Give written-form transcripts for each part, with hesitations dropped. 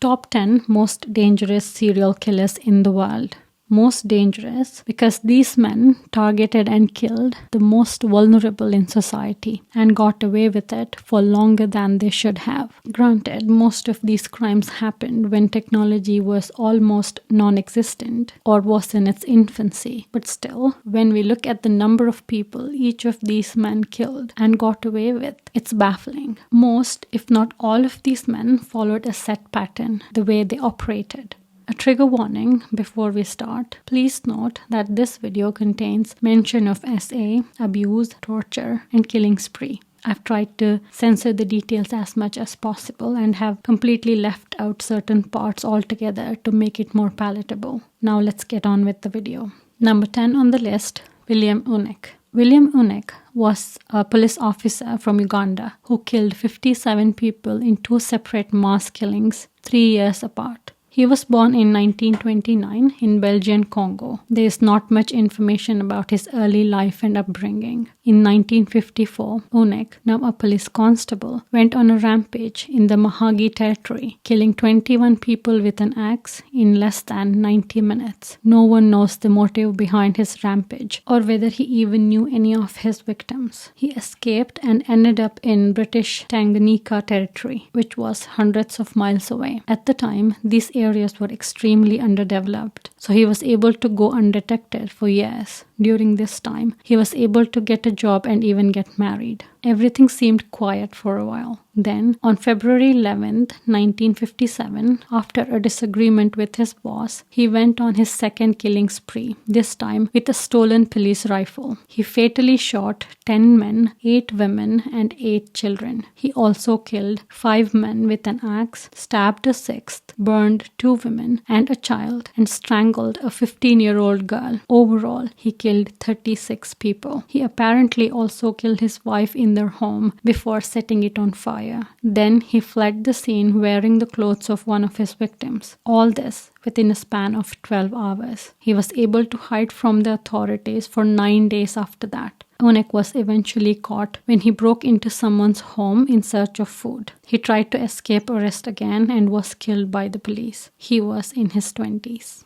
Top 10 most dangerous serial killers in the world. Most dangerous because these men targeted and killed the most vulnerable in society and got away with it for longer than they should have. Granted, most of these crimes happened when technology was almost non-existent or was in its infancy. But still, when we look at the number of people each of these men killed and got away with, it's baffling. Most, if not all of these men followed a set pattern, the way they operated. A trigger warning before we start. Please note that this video contains mention of SA, abuse, torture, and killing spree. I've tried to censor the details as much as possible and have completely left out certain parts altogether to make it more palatable. Now let's get on with the video. Number 10 on the list, William Unik. William Unik was a police officer from Uganda who killed 57 people in 2 separate mass killings 3 years apart. He was born in 1929 in Belgian Congo. There is not much information about his early life and upbringing. In 1954, Unik, now a police constable, went on a rampage in the Mahagi territory, killing 21 people with an axe in less than 90 minutes. No one knows the motive behind his rampage or whether he even knew any of his victims. He escaped and ended up in British Tanganyika territory, which was hundreds of miles away. At the time, these areas were extremely underdeveloped, so he was able to go undetected for years. During this time, he was able to get a job and even get married. Everything seemed quiet for a while. Then, on February 11th, 1957, after a disagreement with his boss, he went on his second killing spree, this time with a stolen police rifle. He fatally shot 10 men, 8 women, and 8 children. He also killed 5 men with an axe, stabbed a 6th, burned 2 women and a child, and strangled a 15-year-old girl. Overall, he killed 36 people. He apparently also killed his wife in their home before setting it on fire. Then he fled the scene wearing the clothes of one of his victims. All this within a span of 12 hours. He was able to hide from the authorities for 9 days after that. Unik was eventually caught when he broke into someone's home in search of food. He tried to escape arrest again and was killed by the police. He was in his 20s.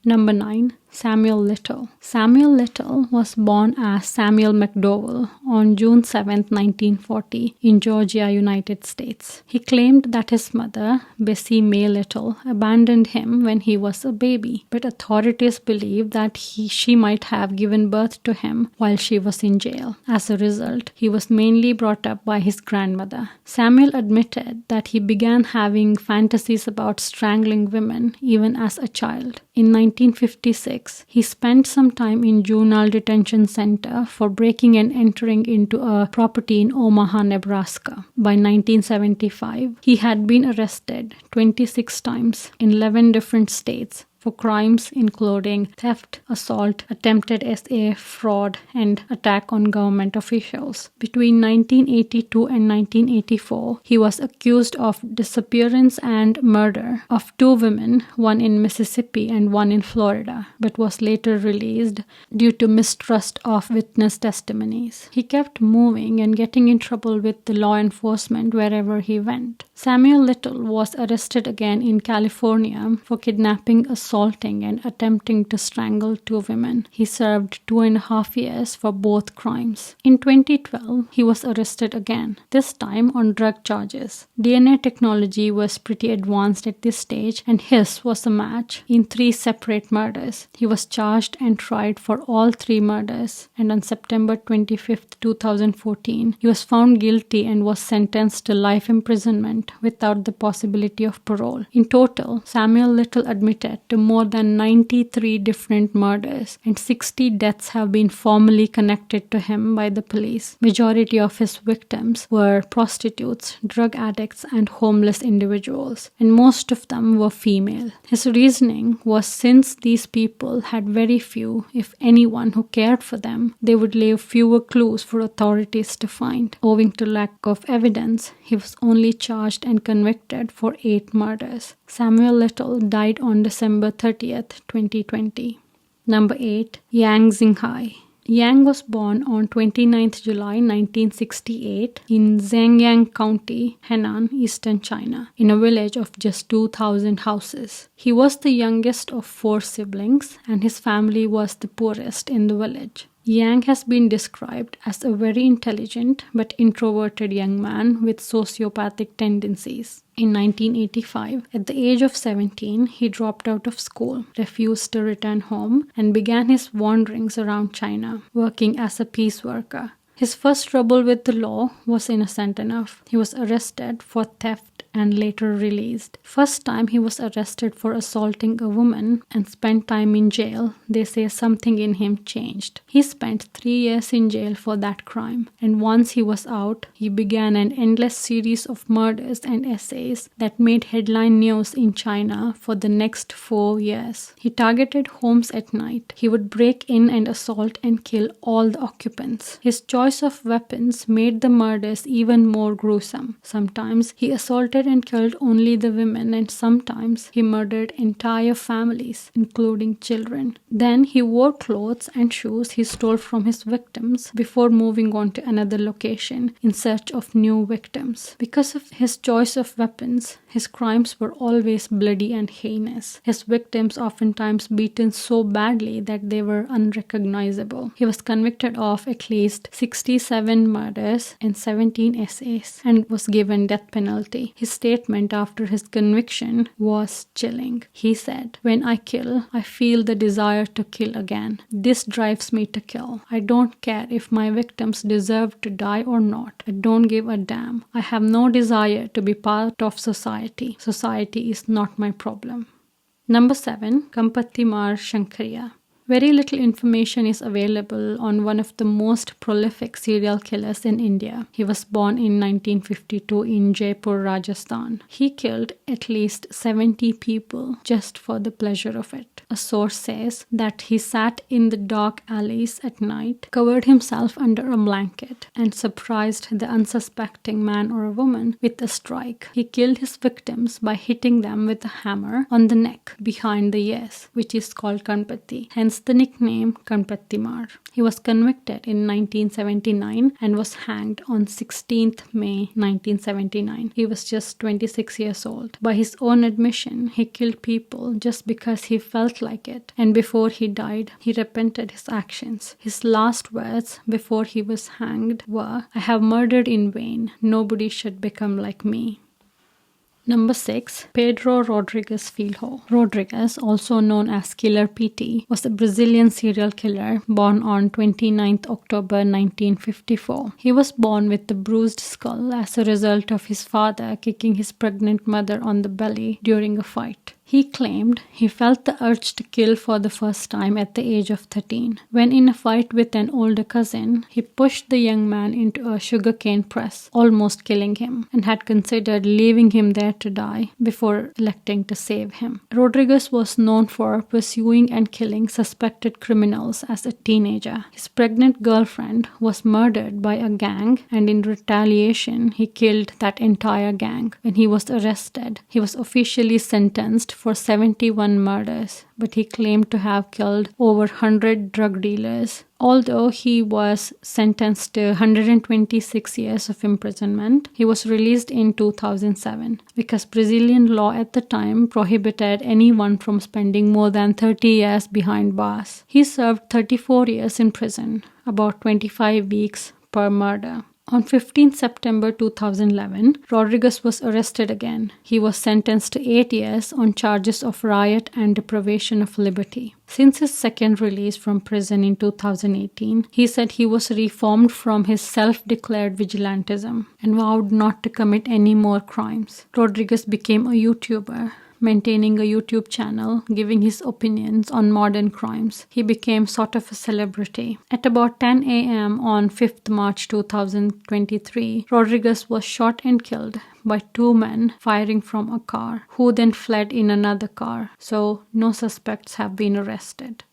Number 9. Samuel Little. Samuel Little was born as Samuel McDowell on June 7, 1940 in Georgia, United States. He claimed that his mother, Bessie May Little, abandoned him when he was a baby, but authorities believe that she might have given birth to him while she was in jail. As a result, he was mainly brought up by his grandmother. Samuel admitted that he began having fantasies about strangling women even as a child. In 1956, he spent some time in juvenile detention center for breaking and entering into a property in Omaha, Nebraska. By 1975, he had been arrested 26 times in 11 different states for crimes including theft, assault, attempted SA, fraud, and attack on government officials. Between 1982 and 1984, he was accused of disappearance and murder of 2 women, one in Mississippi and one in Florida, but was later released due to mistrust of witness testimonies. He kept moving and getting in trouble with the law enforcement wherever he went. Samuel Little was arrested again in California for kidnapping, assaulting, and attempting to strangle 2 women. He served 2.5 years for both crimes. In 2012, he was arrested again, this time on drug charges. DNA technology was pretty advanced at this stage, and his was a match in 3 separate murders. He was charged and tried for all 3 murders, and on September 25, 2014, he was found guilty and was sentenced to life imprisonment without the possibility of parole. In total, Samuel Little admitted to more than 93 different murders, and 60 deaths have been formally connected to him by the police. Majority of his victims were prostitutes, drug addicts, and homeless individuals, and most of them were female. His reasoning was since these people had very few, if anyone, who cared for them, they would leave fewer clues for authorities to find. Owing to lack of evidence, he was only charged and convicted for 8 murders. Samuel Little died on December 30th, 2020. Number 8. Zing Hai. Yang was born on 29th July 1968 in Zhengyang County, Henan, eastern China, in a village of just 2,000 houses. He was the youngest of 4 siblings, and his family was the poorest in the village. Yang has been described as a very intelligent but introverted young man with sociopathic tendencies. In 1985, at the age of 17, he dropped out of school, refused to return home, and began his wanderings around China, working as a piece worker. His first trouble with the law was innocent enough. He was arrested for theft and later released. First time he was arrested for assaulting a woman and spent time in jail. They say something in him changed. He spent 3 years in jail for that crime, and once he was out, he began an endless series of murders and essays that made headline news in China for the next 4 years. He targeted homes at night. He would break in and assault and kill all the occupants. His choice of weapons made the murders even more gruesome. Sometimes he assaulted and killed only the women, and sometimes he murdered entire families, including children. Then he wore clothes and shoes he stole from his victims before moving on to another location in search of new victims. Because of his choice of weapons, his crimes were always bloody and heinous. His victims oftentimes beaten so badly that they were unrecognizable. He was convicted of at least 67 murders and 17 essays and was given death penalty. His statement after his conviction was chilling. He said, "When I kill, I feel the desire to kill again. This drives me to kill. I don't care if my victims deserve to die or not. I don't give a damn. I have no desire to be part of society. Society is not my problem." Number 7. Kanpatimar Singh. Very little information is available on one of the most prolific serial killers in India. He was born in 1952 in Jaipur, Rajasthan. He killed at least 70 people just for the pleasure of it. A source says that he sat in the dark alleys at night, covered himself under a blanket, and surprised the unsuspecting man or a woman with a strike. He killed his victims by hitting them with a hammer on the neck behind the ears, which is called Kanpati, hence the nickname Kanpatimar. He was convicted in 1979 and was hanged on 16th May 1979. He was just 26 years old. By his own admission, he killed people just because he felt like it, and before he died, he repented his actions. His last words before he was hanged were, "I have murdered in vain. Nobody should become like me." Number 6. Pedro Rodriguez Filho. Rodriguez, also known as Killer PT, was a Brazilian serial killer born on 29th October 1954. He was born with a bruised skull as a result of his father kicking his pregnant mother on the belly during a fight. He claimed he felt the urge to kill for the first time at the age of 13. When in a fight with an older cousin, he pushed the young man into a sugarcane press, almost killing him, and had considered leaving him there to die before electing to save him. Rodriguez was known for pursuing and killing suspected criminals as a teenager. His pregnant girlfriend was murdered by a gang, and in retaliation, he killed that entire gang. When he was arrested, he was officially sentenced for 71 murders, but he claimed to have killed over 100 drug dealers. Although he was sentenced to 126 years of imprisonment, he was released in 2007 because Brazilian law at the time prohibited anyone from spending more than 30 years behind bars. He served 34 years in prison, about 25 weeks per murder. On 15 September 2011, Rodriguez was arrested again. He was sentenced to 8 years on charges of riot and deprivation of liberty. Since his second release from prison in 2018, he said he was reformed from his self-declared vigilantism and vowed not to commit any more crimes. Rodriguez became a YouTuber, maintaining a YouTube channel, giving his opinions on modern crimes. He became sort of a celebrity. At about 10 a.m. on 5th March 2023, Rodriguez was shot and killed by 2 men firing from a car, who then fled in another car, so no suspects have been arrested.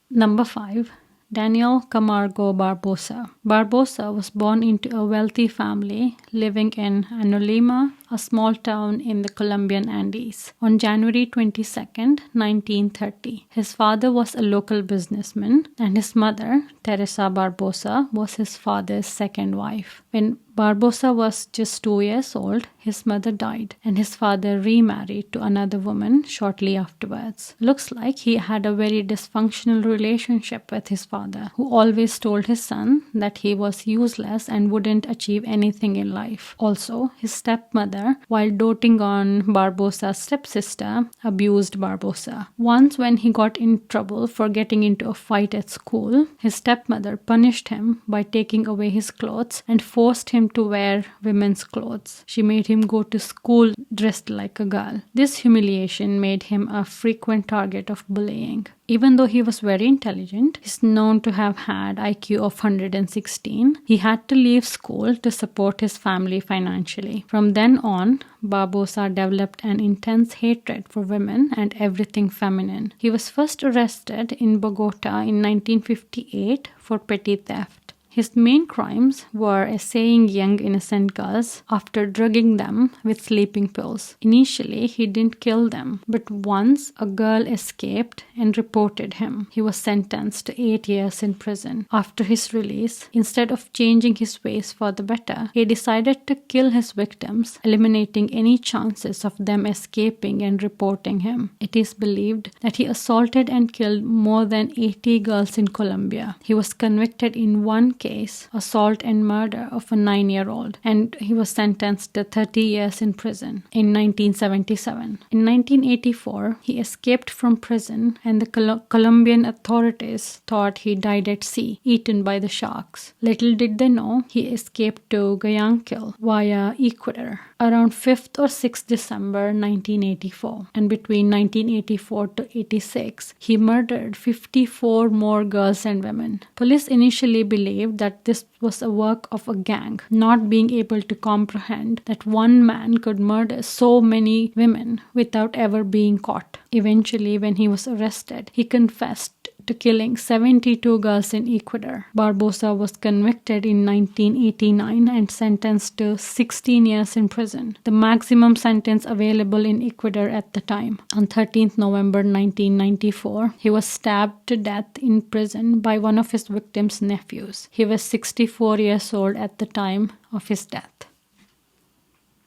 Number 5. Daniel Kamargo Barbosa. Barbosa was born into a wealthy family living in Anolima, a small town in the Colombian Andes, on January 22nd, 1930. His father was a local businessman, and his mother, Teresa Barbosa, was his father's second wife. When Barbosa was just 2 years old, his mother died, and his father remarried to another woman shortly afterwards. Looks like he had a very dysfunctional relationship with his father, who always told his son that he was useless and wouldn't achieve anything in life. Also, his stepmother, while doting on Barbosa's stepsister, abused Barbosa. Once, when he got in trouble for getting into a fight at school, his stepmother punished him by taking away his clothes and forced him to wear women's clothes. She made him go to school dressed like a girl. This humiliation made him a frequent target of bullying. Even though he was very intelligent, he's known to have had IQ of 116. He had to leave school to support his family financially. From then on, Barbosa developed an intense hatred for women and everything feminine. He was first arrested in Bogota in 1958 for petty theft. His main crimes were assailing young innocent girls after drugging them with sleeping pills. Initially, he didn't kill them, but once a girl escaped and reported him. He was sentenced to 8 years in prison. After his release, instead of changing his ways for the better, he decided to kill his victims, eliminating any chances of them escaping and reporting him. It is believed that he assaulted and killed more than 80 girls in Colombia. He was convicted in one case, assault and murder of a 9-year-old, and he was sentenced to 30 years in prison in 1977. In 1984, he escaped from prison, and the Colombian authorities thought he died at sea, eaten by the sharks. Little did they know he escaped to Guayaquil via Ecuador around 5th or 6th December 1984, and between 1984 to 86, he murdered 54 more girls and women. Police initially believed that this was a work of a gang, not being able to comprehend that one man could murder so many women without ever being caught. Eventually, when he was arrested, he confessed to killing 72 girls in Ecuador. Barbosa was convicted in 1989 and sentenced to 16 years in prison, the maximum sentence available in Ecuador at the time. On 13th November 1994, he was stabbed to death in prison by one of his victim's nephews. He was 64 years old at the time of his death.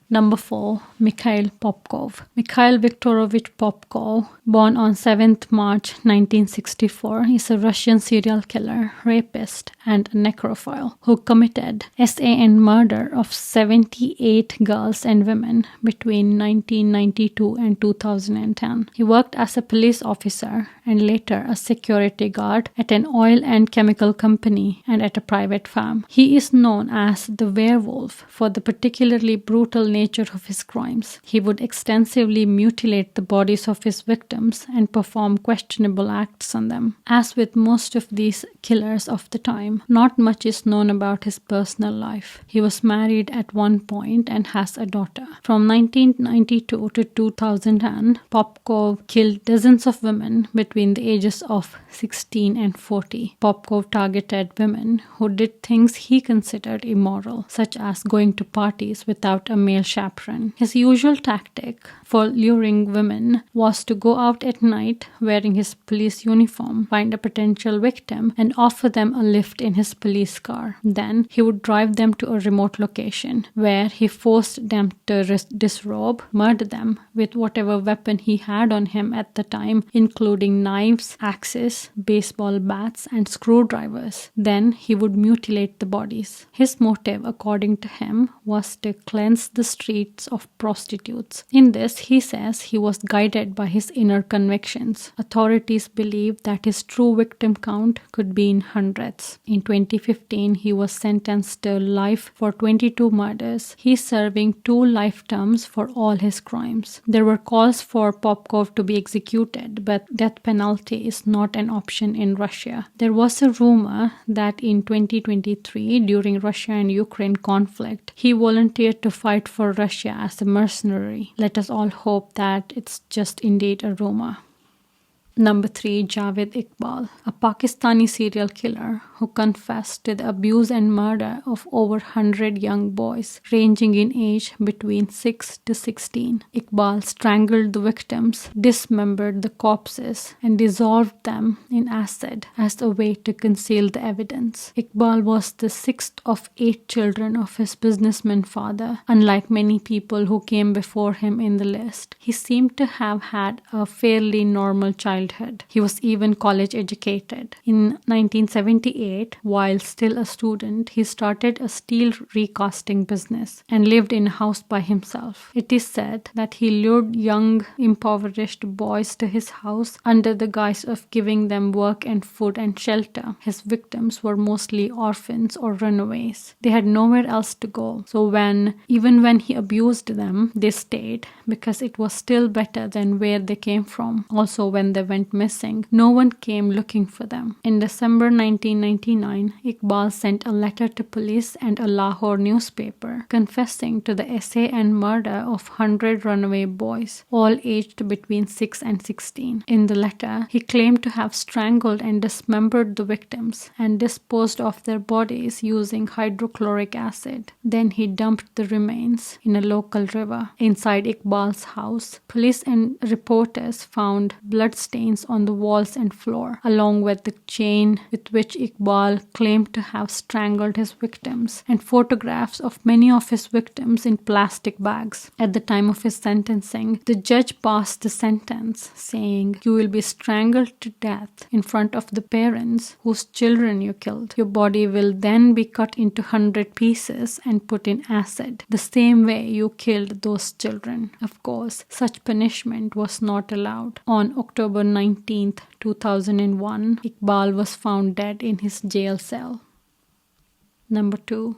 Number 4. Mikhail Popkov. Mikhail Viktorovich Popkov, born on 7th March 1964, is a Russian serial killer, rapist, and necrophile who committed SAN murder of 78 girls and women between 1992 and 2010. He worked as a police officer and later a security guard at an oil and chemical company and at a private farm. He is known as the werewolf for the particularly brutal nature of his crimes. He would extensively mutilate the bodies of his victims and perform questionable acts on them. As with most of these killers of the time, not much is known about his personal life. He was married at one point and has a daughter. From 1992 to 2010, Popkov killed dozens of women between the ages of 16 and 40. Popkov targeted women who did things he considered immoral, such as going to parties without a male chaperone. His usual tactic for luring women was to go out at night wearing his police uniform, find a potential victim, and offer them a lift in his police car. Then he would drive them to a remote location where he forced them to disrobe, murder them with whatever weapon he had on him at the time, including knives, axes, baseball bats, and screwdrivers. Then he would mutilate the bodies. His motive, according to him, was to cleanse the streets of prostitutes. In this, he says he was guided by his inner convictions. Authorities believe that his true victim count could be in hundreds. In 2015, he was sentenced to life for 22 murders. He's serving 2 life terms for all his crimes. There were calls for Popkov to be executed, but death penalty is not an option in Russia. There was a rumor that in 2023, during Russia and Ukraine conflict, he volunteered to fight for Russia as a mercenary. Let us all hope that it's just indeed a rumor. Number 3, Javed Iqbal, a Pakistani serial killer who confessed to the abuse and murder of over 100 young boys, ranging in age between 6 to 16. Iqbal strangled the victims, dismembered the corpses, and dissolved them in acid as a way to conceal the evidence. Iqbal was the 6th of 8 children of his businessman father. Unlike many people who came before him in the list, he seemed to have had a fairly normal childhood. He was even college educated. In 1978, while still a student, he started a steel recasting business and lived in a house by himself. It is said that he lured young, impoverished boys to his house under the guise of giving them work and food and shelter. His victims were mostly orphans or runaways. They had nowhere else to go. So even when he abused them, they stayed because it was still better than where they came from. Also, when they went missing, no one came looking for them. In December 1999, Iqbal sent a letter to police and a Lahore newspaper confessing to the essay and murder of 100 runaway boys, all aged between 6 and 16. In the letter, he claimed to have strangled and dismembered the victims and disposed of their bodies using hydrochloric acid. Then he dumped the remains in a local river. Inside Iqbal's house, police and reporters found bloodstains on the walls and floor, along with the chain with which Iqbal claimed to have strangled his victims, and photographs of many of his victims in plastic bags. At the time of his sentencing, the judge passed the sentence saying, "You will be strangled to death in front of the parents whose children you killed. Your body will then be cut into 100 pieces and put in acid, the same way you killed those children." Of course, such punishment was not allowed. On October 19th, 2001, Iqbal was found dead in his jail cell. Number 2,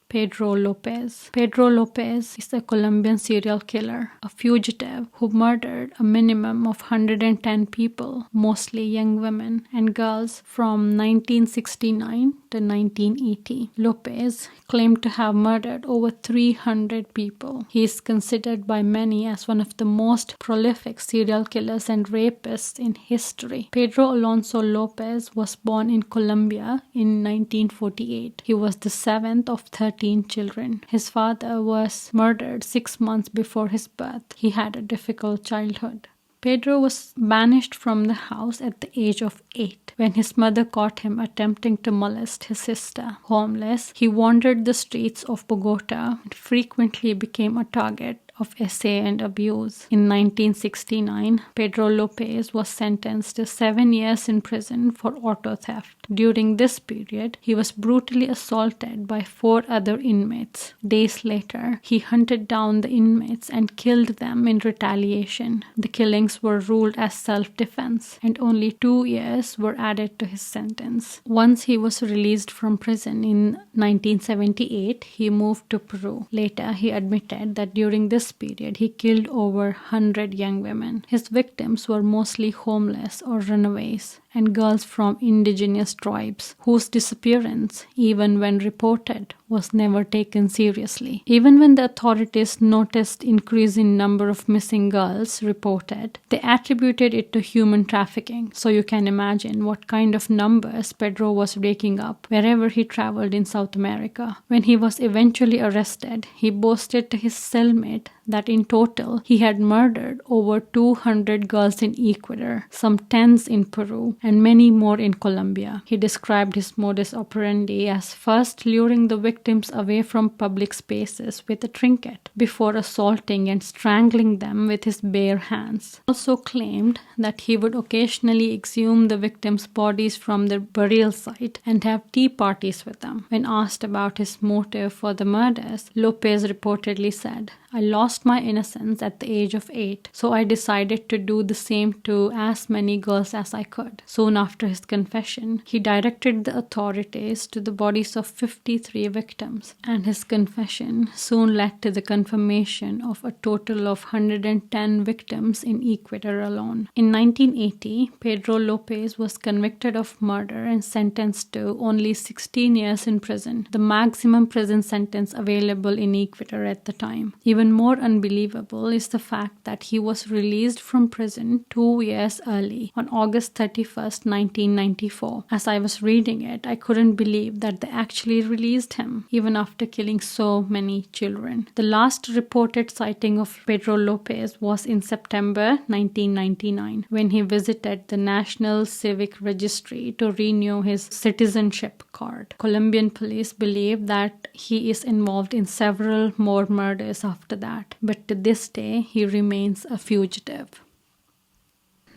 Pedro Lopez. Pedro Lopez is a Colombian serial killer, a fugitive who murdered a minimum of 110 people, mostly young women and girls, from 1969 to 1980. Lopez claimed to have murdered over 300 people. He is considered by many as one of the most prolific serial killers and rapists in history. Pedro Alonso Lopez was born in Colombia in 1948. He was the 7th of 13 children. His father was murdered 6 months before his birth. He had a difficult childhood. Pedro was banished from the house at the age of 8 when his mother caught him attempting to molest his sister. Homeless, he wandered the streets of Bogota and frequently became a target of essay and abuse. In 1969, Pedro Lopez was sentenced to 7 years in prison for auto theft. During this period, he was brutally assaulted by 4 other inmates. Days later, he hunted down the inmates and killed them in retaliation. The killings were ruled as self-defense, and only 2 years were added to his sentence. Once he was released from prison in 1978, he moved to Peru. Later, he admitted that during this period, he killed over 100 young women. His victims were mostly homeless or runaways and girls from indigenous tribes whose disappearance, even when reported, was never taken seriously. Even when the authorities noticed increase in number of missing girls reported, they attributed it to human trafficking. So you can imagine what kind of numbers Pedro was raking up wherever he traveled in South America. When he was eventually arrested, he boasted to his cellmate that in total he had murdered over 200 girls in Ecuador, some 10s in Peru, and many more in Colombia. He described his modus operandi as first luring the victims away from public spaces with a trinket before assaulting and strangling them with his bare hands. He also claimed that he would occasionally exhume the victims' bodies from their burial site and have tea parties with them. When asked about his motive for the murders, Lopez reportedly said, "I lost my innocence at the age of 8, so I decided to do the same to as many girls as I could." Soon after his confession, he directed the authorities to the bodies of 53 victims, and his confession soon led to the confirmation of a total of 110 victims in Ecuador alone. In 1980, Pedro Lopez was convicted of murder and sentenced to only 16 years in prison, the maximum prison sentence available in Ecuador at the time. Even Even more unbelievable is the fact that he was released from prison 2 years early, on August 31st, 1994. As I was reading it, I couldn't believe that they actually released him, even after killing so many children. The last reported sighting of Pedro Lopez was in September 1999, when he visited the National Civic Registry to renew his citizenship card. Colombian police believe that he is involved in several more murders after that, but to this day he remains a fugitive.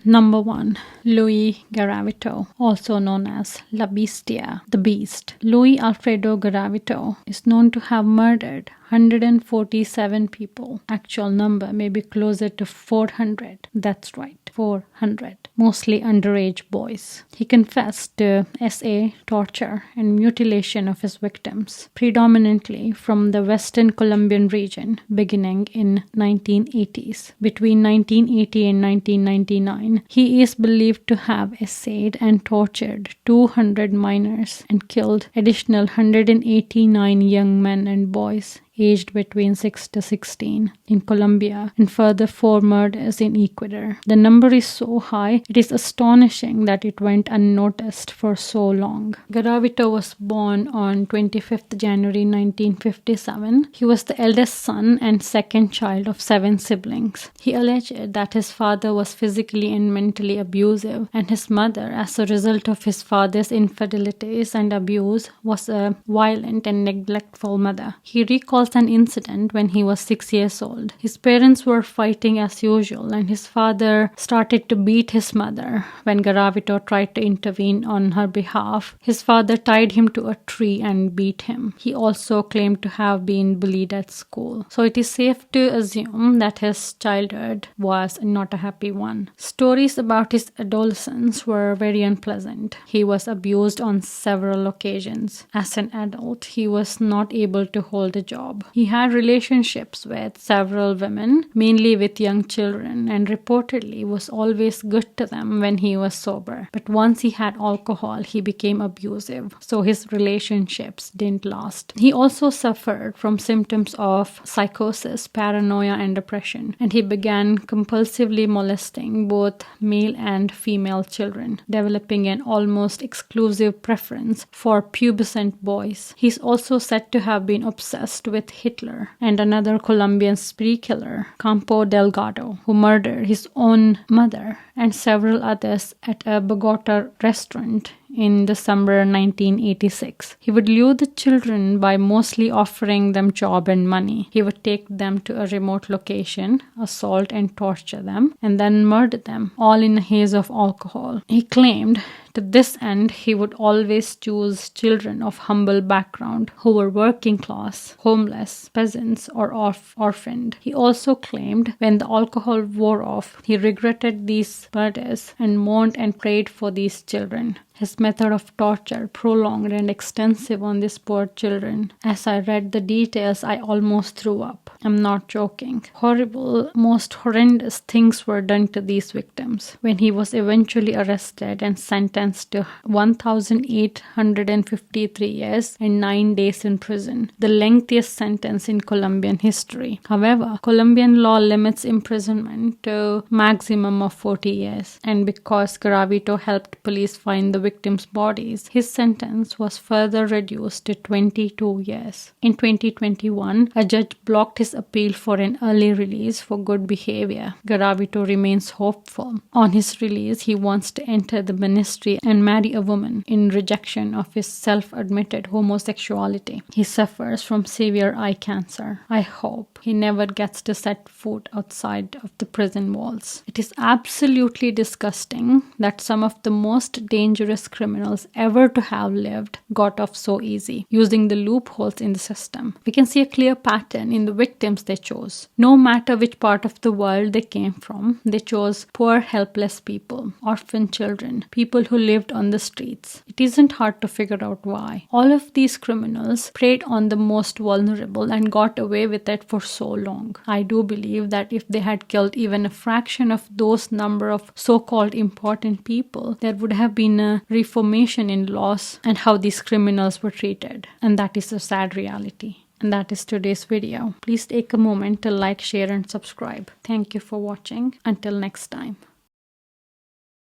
Number 1. Luis Garabito, also known as La Bestia, the Beast. Luis Alfredo Garabito is known to have murdered 147 people. Actual number may be closer to 400. That's right, 400. Mostly underage boys. He confessed to SA, torture, and mutilation of his victims, predominantly from the Western Colombian region, beginning in 1980s. Between 1980 and 1999, he is believed to have essayed and tortured 200 minors and killed additional 189 young men and boys aged between 6 to 16 in Colombia, and further 4 murders in Ecuador. The number is so high, it is astonishing that it went unnoticed for so long. Garabito was born on 25th January 1957. He was the eldest son and second child of 7 siblings. He alleged that his father was physically and mentally abusive, and his mother, as a result of his father's infidelities and abuse, was a violent and neglectful mother. He recalls an incident when he was 6 years old. His parents were fighting as usual, and his father started to beat his mother. When Garabito tried to intervene on her behalf, his father tied him to a tree and beat him. He also claimed to have been bullied at school. So it is safe to assume that his childhood was not a happy one. Stories about his adolescence were very unpleasant. He was abused on several occasions. As an adult, he was not able to hold a job. He had relationships with several women, mainly with young children, and reportedly was always good to them when he was sober. But once he had alcohol, he became abusive, so his relationships didn't last. He also suffered from symptoms of psychosis, paranoia, and depression, and he began compulsively molesting both male and female children, developing an almost exclusive preference for pubescent boys. He's also said to have been obsessed with Hitler and another Colombian spree killer, Campo Delgado, who murdered his own mother and several others at a Bogota restaurant in December 1986. He would lure the children by mostly offering them job and money. He would take them to a remote location, assault and torture them, and then murder them, all in a haze of alcohol. He claimed to this end, he would always choose children of humble background who were working class, homeless, peasants, or orphaned. He also claimed when the alcohol wore off, he regretted these murders and mourned and prayed for these children. His method of torture, prolonged and extensive on these poor children. As I read the details, I almost threw up. I'm not joking. Horrible, most horrendous things were done to these victims. When he was eventually arrested and sentenced to 1,853 years and 9 days in prison, the lengthiest sentence in Colombian history. However, Colombian law limits imprisonment to maximum of 40 years, and because Garabito helped police find the victims' bodies, his sentence was further reduced to 22 years. In 2021, a judge blocked his appeal for an early release for good behavior. Garabito remains hopeful. On his release, he wants to enter the ministry and marry a woman in rejection of his self-admitted homosexuality. He suffers from severe eye cancer. I hope he never gets to set foot outside of the prison walls. It is absolutely disgusting that some of the most dangerous criminals ever to have lived got off so easy, using the loopholes in the system. We can see a clear pattern in the victims they chose. No matter which part of the world they came from, they chose poor, helpless people, orphan children, people who lived on the streets. It isn't hard to figure out why. All of these criminals preyed on the most vulnerable and got away with it for so long. I do believe that if they had killed even a fraction of those number of so-called important people, there would have been a reformation in laws and how these criminals were treated. And that is a sad reality. And that is today's video. Please take a moment to like, share and subscribe. Thank you for watching. Until next time.